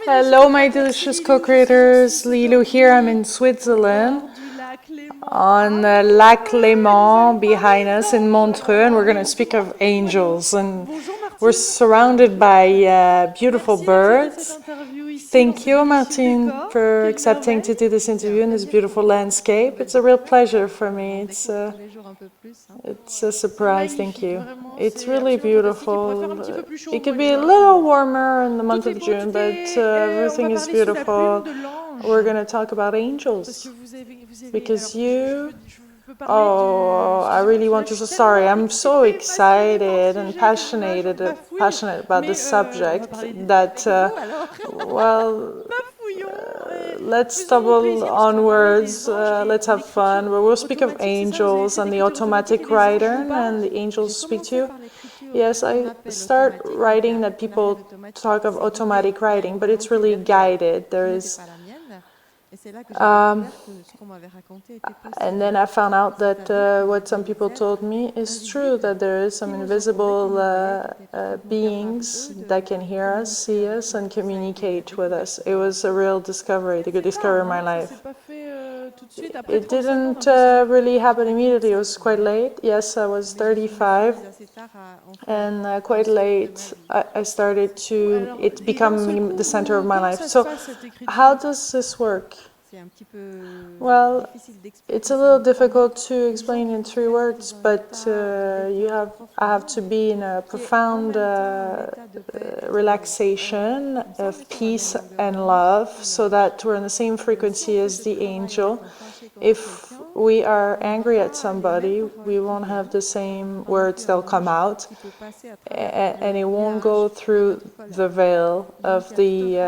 Hello, my delicious co-creators. Lilou here. I'm in Switzerland on Lac Léman behind us in Montreux, and we're going to speak of angels. And we're surrounded by beautiful birds. Thank you, Martine, for accepting to do this interview in this beautiful landscape. It's a real pleasure for me. It's a surprise, thank you. It's really beautiful. It could be a little warmer in the month of June, but everything is beautiful. We're going to talk about angels. Because I really want to. Sorry, I'm so excited and passionate about this subject that, let's stumble on words, let's have fun. We'll speak of angels and the automatic writer, and the angels speak to you. Yes, I start writing that people talk of automatic writing, but it's really guided. There is and then I found out that what some people told me is true, that there is some invisible beings that can hear us, see us, and communicate with us. It was a real discovery, the good discovery in my life. It didn't really happen immediately. It was quite late. Yes, I was 35, and quite late I started to, it become the center of my life. So how does this work? Well, it's a little difficult to explain in 3 words, but I have to be in a profound relaxation of peace and love, so that we're on the same frequency as the angel. If we are angry at somebody, we won't have the same words, they'll come out, and it won't go through the veil of the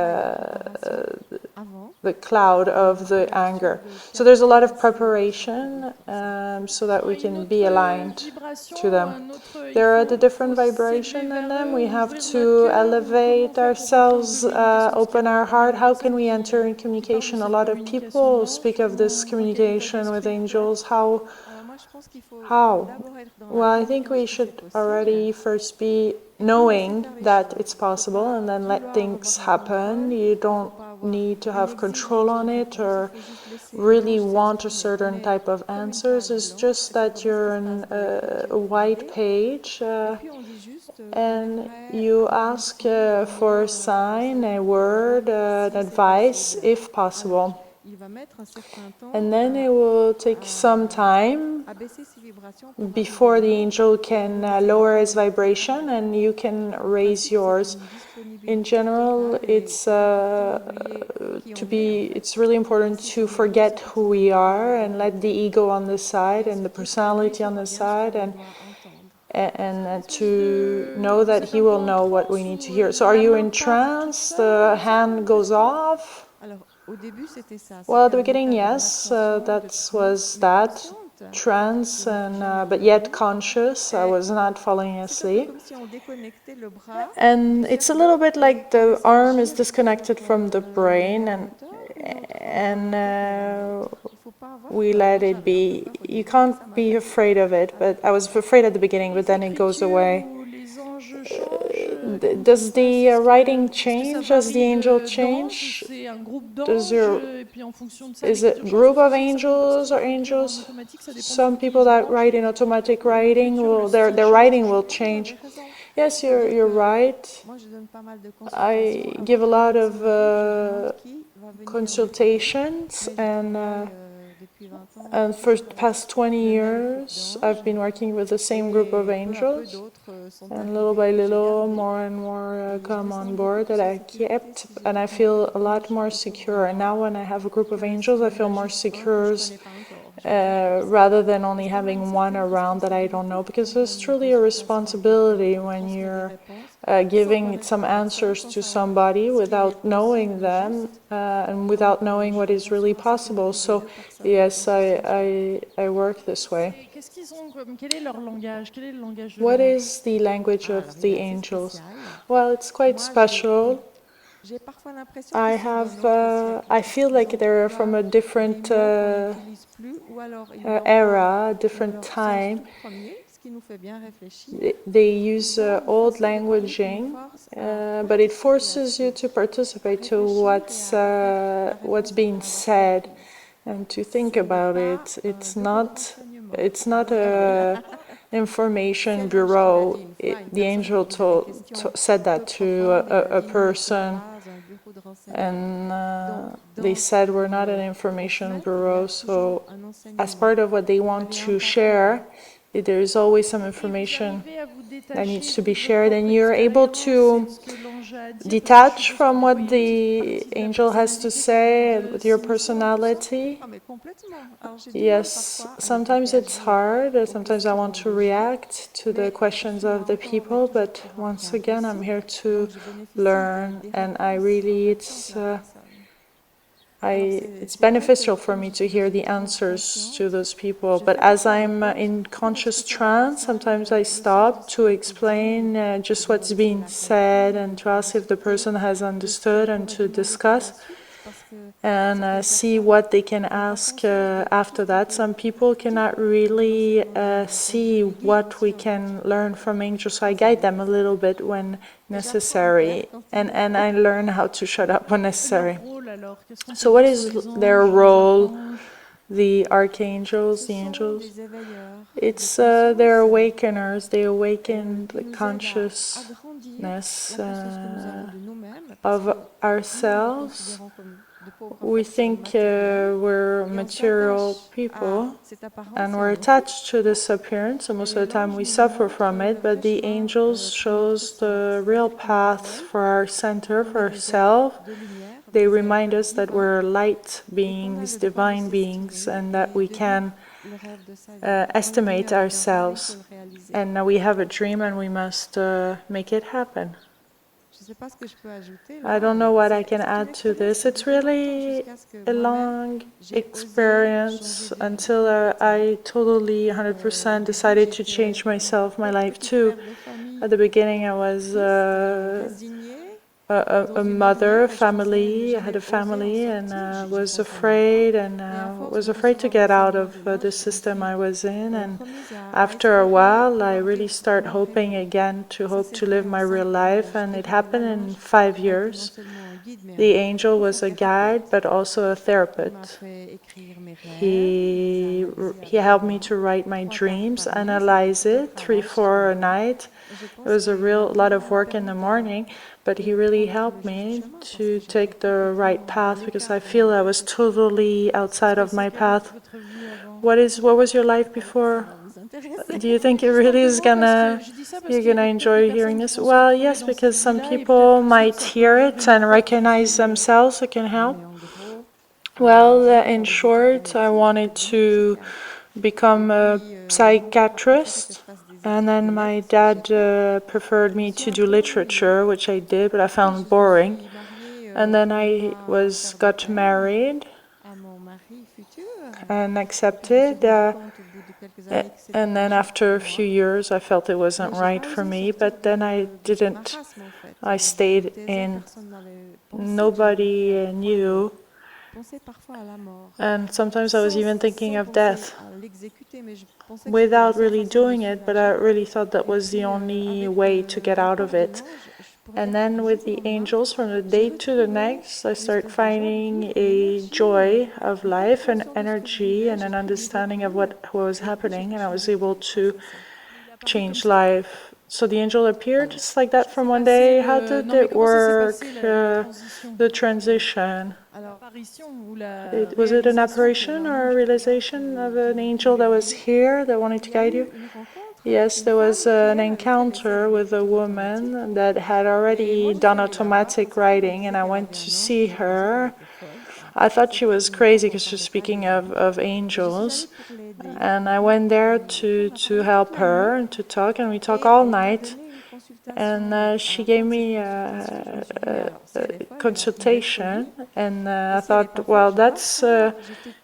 cloud of the anger. So there's a lot of preparation so that we can be aligned to them. There are the different vibration in them. We have to elevate ourselves, open our heart. How can we enter in communication? A lot of people speak of this communication with angels. How? Well, I think we should already first be knowing that it's possible, and then let things happen. You don't need to have control on it or really want a certain type of answers. It's just that you're on a white page and you ask for a sign, a word, an advice, if possible. And then it will take some time before the angel can lower his vibration and you can raise yours. In general, it's really important to forget who we are and let the ego on the side and the personality on the side, and to know that he will know what we need to hear. So are you in trance? The hand goes off? Well, at the beginning, yes, that was that. Trance, and but yet conscious. I was not falling asleep. And it's a little bit like the arm is disconnected from the brain, and we let it be. You can't be afraid of it, but I was afraid at the beginning, but then it goes away. Does the writing change? Does the angel change? Is it a group of angels or angels? Some people that write in automatic writing, their writing will change. Yes, you're right. I give a lot of consultations, and for the past 20 years, I've been working with the same group of angels, and little by little, more and more come on board that I kept, and I feel a lot more secure. And now when I have a group of angels, I feel more secure, rather than only having one around that I don't know, because it's truly a responsibility when you're giving some answers to somebody without knowing them and without knowing what is really possible. So yes, I work this way. What is the language of the angels? Well, it's quite special. I feel like they're from a different era, a different time. They use old languaging, but it forces you to participate to what's being said and to think about it. It's not a information bureau. The angel said that to a person, and they said we're not an information bureau. So, as part of what they want to share, there is always some information that needs to be shared, and you're able to detach from what the angel has to say with your personality. Yes, sometimes it's hard, sometimes I want to react to the questions of the people, but once again, I'm here to learn, and it's beneficial for me to hear the answers to those people. But as I'm in conscious trance, sometimes I stop to explain just what's being said and to ask if the person has understood and to discuss and see what they can ask after that. Some people cannot really see what we can learn from angels, so I guide them a little bit when necessary, and I learn how to shut up when necessary. So what is their role, the archangels, the angels? It's they're awakeners. They awaken the consciousness of ourselves. We think we're material people and we're attached to this appearance, so most of the time we suffer from it, but the angels shows the real path for our center, for ourselves. They remind us that we're light beings, divine beings, and that we can estimate ourselves. And now we have a dream and we must make it happen. I don't know what I can add to this. It's really a long experience until I totally 100% decided to change myself, my life too. At the beginning I was a mother, family. I had a family and was afraid to get out of the system I was in. And after a while, I really start hoping again to live my real life, and it happened in 5 years. The angel was a guide, but also a therapist. He helped me to write my dreams, analyze it, 3-4 a night. It was a lot of work in the morning, but he really helped me to take the right path because I feel I was totally outside of my path. What was your life before? Do you think it really is you're gonna enjoy hearing this? Well, yes, because some people might hear it and recognize themselves. It can help. Well, in short, I wanted to become a psychiatrist, and then my dad preferred me to do literature, which I did, but I found boring. And then I got married and accepted. And then after a few years, I felt it wasn't right for me, but then I didn't. I stayed in. Nobody knew. And sometimes I was even thinking of death without really doing it, but I really thought that was the only way to get out of it. And then with the angels, from the day to the next, I start finding a joy of life and energy and an understanding of what was happening, and I was able to change life. So the angel appeared just like that from one day. How did it work? The transition. Was it an apparition or a realization of an angel that was here that wanted to guide you? Yes, there was an encounter with a woman that had already done automatic writing, and I went to see her. I thought she was crazy because she was speaking of angels, and I went there to help her and to talk, and we talked all night. And she gave me a consultation, and I thought, well,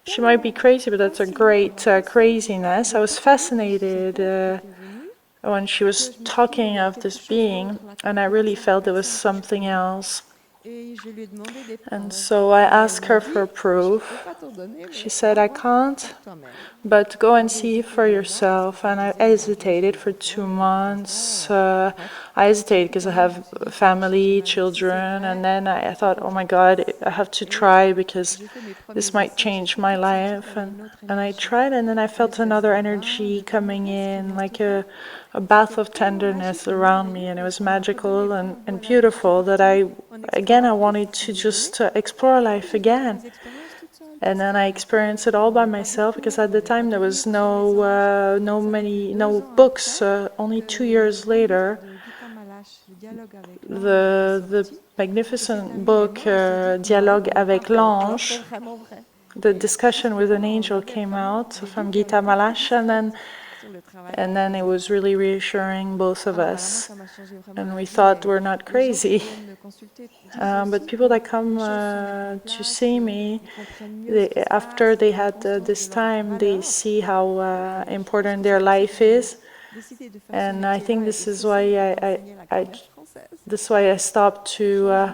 she might be crazy, but that's a great craziness. I was fascinated when she was talking of this being, and I really felt there was something else. And so I asked her for proof. She said, I can't, but go and see for yourself. And I hesitated for 2 months. I hesitated because I have family, children, and then I thought, oh my God, I have to try because this might change my life. And I tried, and then I felt another energy coming in, like a bath of tenderness around me, and it was magical and beautiful that I wanted to just explore life again. And then I experienced it all by myself because at the time there was no books. Only 2 years later, the magnificent book Dialogue avec l'ange, the discussion with an angel, came out from Gita Malash, and then it was really reassuring both of us, and we thought we're not crazy. But people that come to see me, after they had this time, they see how important their life is, and I think this is why I stopped to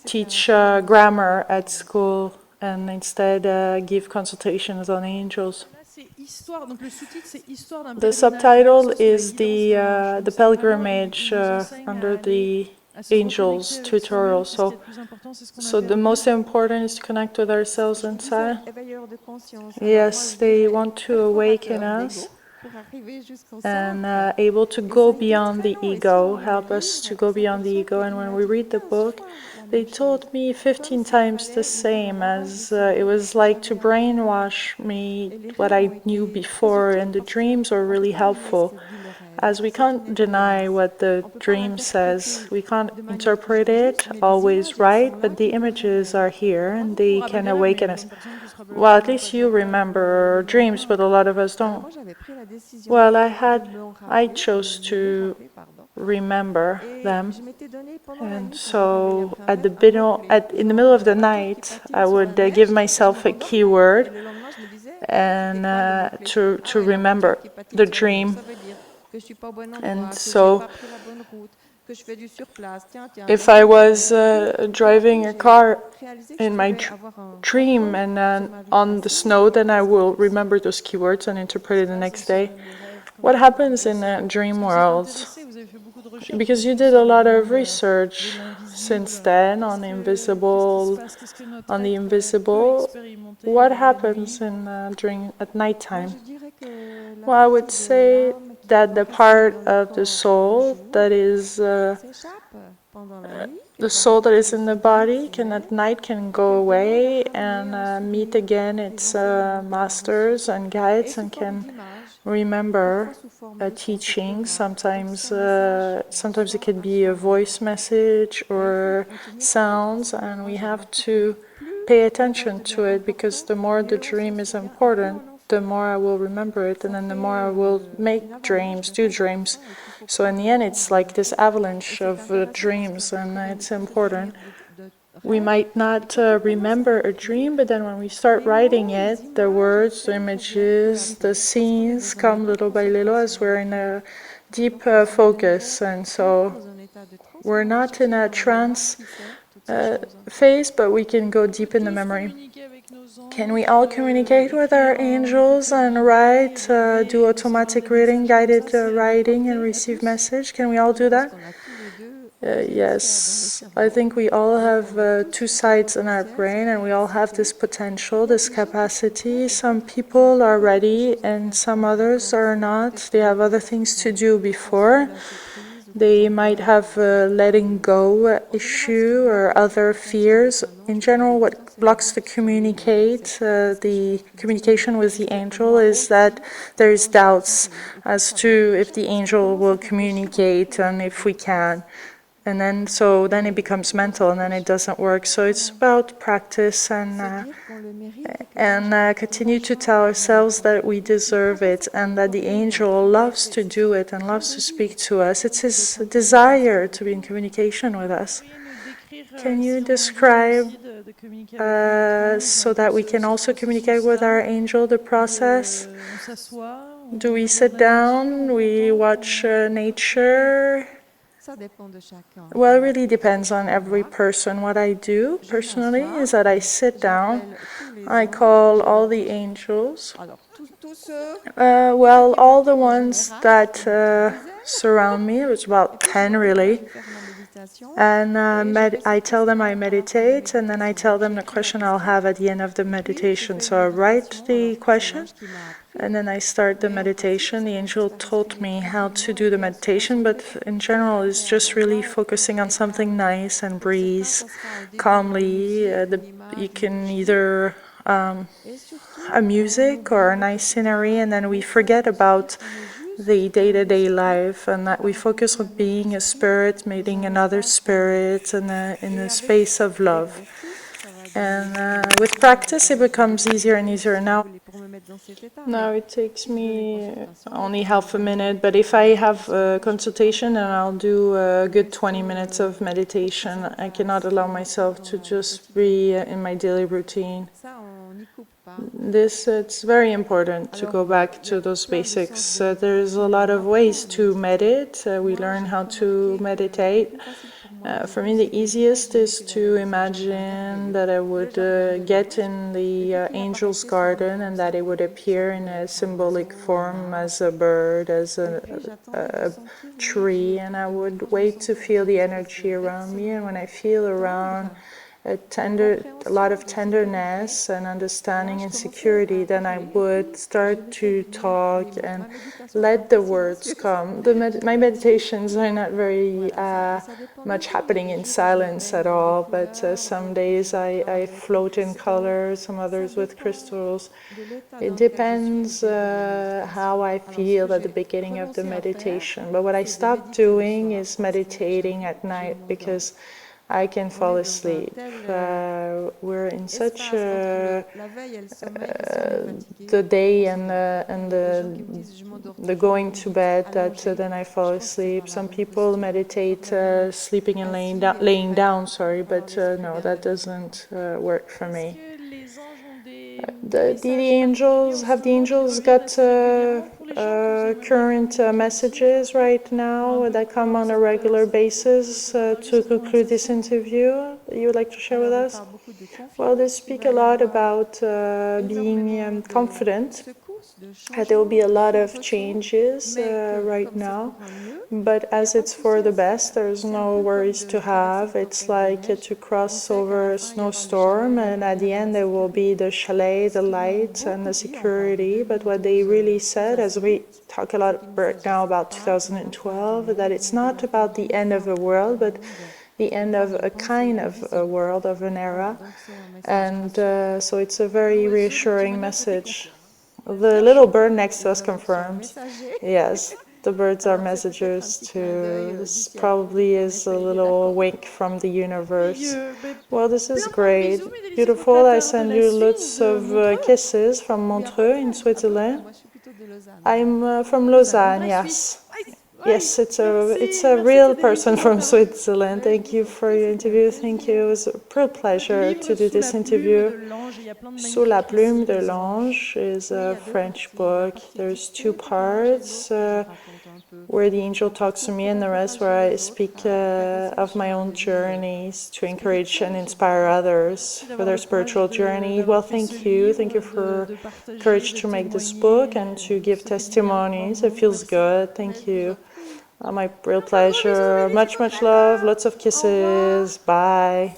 teach grammar at school and instead give consultations on angels. The subtitle is the pilgrimage under the angels tutorial. So the most important is to connect with ourselves inside. Yes, they want to awaken us and able to go beyond the ego, help us to go beyond the ego. And when we read the book, they told me 15 times the same, as it was like to brainwash me what I knew before, and the dreams were really helpful. As we can't deny what the dream says, we can't interpret it always right, but the images are here and they can awaken us. Well, at least you remember dreams, but a lot of us don't. Well, I chose to remember them, and so in the middle of the night, I would give myself a keyword and to remember the dream. And so if I was driving a car in my dream and on the snow, then I will remember those keywords and interpret it the next day. What happens in a dream world? Because you did a lot of research since then on the invisible, what happens at nighttime? Well, I would say that the part of the soul that is the soul that is in the body at night can go away and meet again its masters and guides and can remember teachings. Sometimes it can be a voice message or sounds, and we have to pay attention to it, because the more the dream is important, the more I will remember it, and then the more I will make dreams, do dreams. So in the end, it's like this avalanche of dreams, and it's important. We might not remember a dream, but then when we start writing it, the words, the images, the scenes come little by little as we're in a deep focus. And so we're not in a trance phase, but we can go deep in the memory. Can we all communicate with our angels and write, do automatic reading, guided writing, and receive message? Can we all do that? Yes, I think we all have two sides in our brain, and we all have this potential, this capacity. Some people are ready and some others are not. They have other things to do before. They might have a letting go issue or other fears. In general, what blocks the communication with the angel is that there is doubts as to if the angel will communicate and if we can. And then it becomes mental, and then it doesn't work. So it's about practice and continue to tell ourselves that we deserve it and that the angel loves to do it and loves to speak to us. It's his desire to be in communication with us. Can you describe, so that we can also communicate with our angel, the process? Do we sit down? We watch nature? Well, it really depends on every person. What I do personally is that I sit down, I call all the angels. Well, all the ones that surround me, it was about 10 really, and I tell them I meditate, and then I tell them the question I'll have at the end of the meditation. So I write the question, and then I start the meditation. The angel taught me how to do the meditation, but in general it's just really focusing on something nice and breathe calmly. You can either a music or a nice scenery, and then we forget about the day-to-day life, and that we focus on being a spirit, meeting another spirit in a space of love. And with practice it becomes easier and easier. Now it takes me only half a minute, but if I have a consultation, then I'll do a good 20 minutes of meditation. I cannot allow myself to just be in my daily routine. It's very important to go back to those basics. There's a lot of ways to meditate. We learn how to meditate. For me, the easiest is to imagine that I would get in the angel's garden and that it would appear in a symbolic form as a bird, as a tree, and I would wait to feel the energy around me. And when I feel around a lot of tenderness and understanding and security, then I would start to talk and let the words come. My meditations are not very much happening in silence at all, but some days I float in color, some others with crystals. It depends how I feel at the beginning of the meditation. But what I stopped doing is meditating at night because I can fall asleep. We're in such the day and the going to bed that then I fall asleep. Some people meditate sleeping and laying down, sorry, but no, that doesn't work for me. The angels, have the angels got current messages right now that come on a regular basis to conclude this interview you would like to share with us? Well, they speak a lot about being confident. There will be a lot of changes right now, but as it's for the best, there's no worries to have. It's like to cross over a snowstorm, and at the end there will be the chalet, the lights, and the security. But what they really said, as we talk a lot right now about 2012, that it's not about the end of a world, but the end of a kind of a world, of an era. And so it's a very reassuring message. The little bird next to us confirms. Yes, the birds are messengers too. This probably is a little wink from the universe. Well, this is great. Beautiful. I send you lots of kisses from Montreux in Switzerland. I'm from Lausanne, yes. Yes, it's a real person from Switzerland. Thank you for your interview. Thank you. It was a real pleasure to do this interview. Sous la plume de l'ange is a French book. There's 2 parts where the angel talks to me, and the rest where I speak of my own journeys to encourage and inspire others for their spiritual journey. Well, thank you. Thank you for courage to make this book and to give testimonies. It feels good. Thank you. My real pleasure. Much, much love. Lots of kisses. Bye.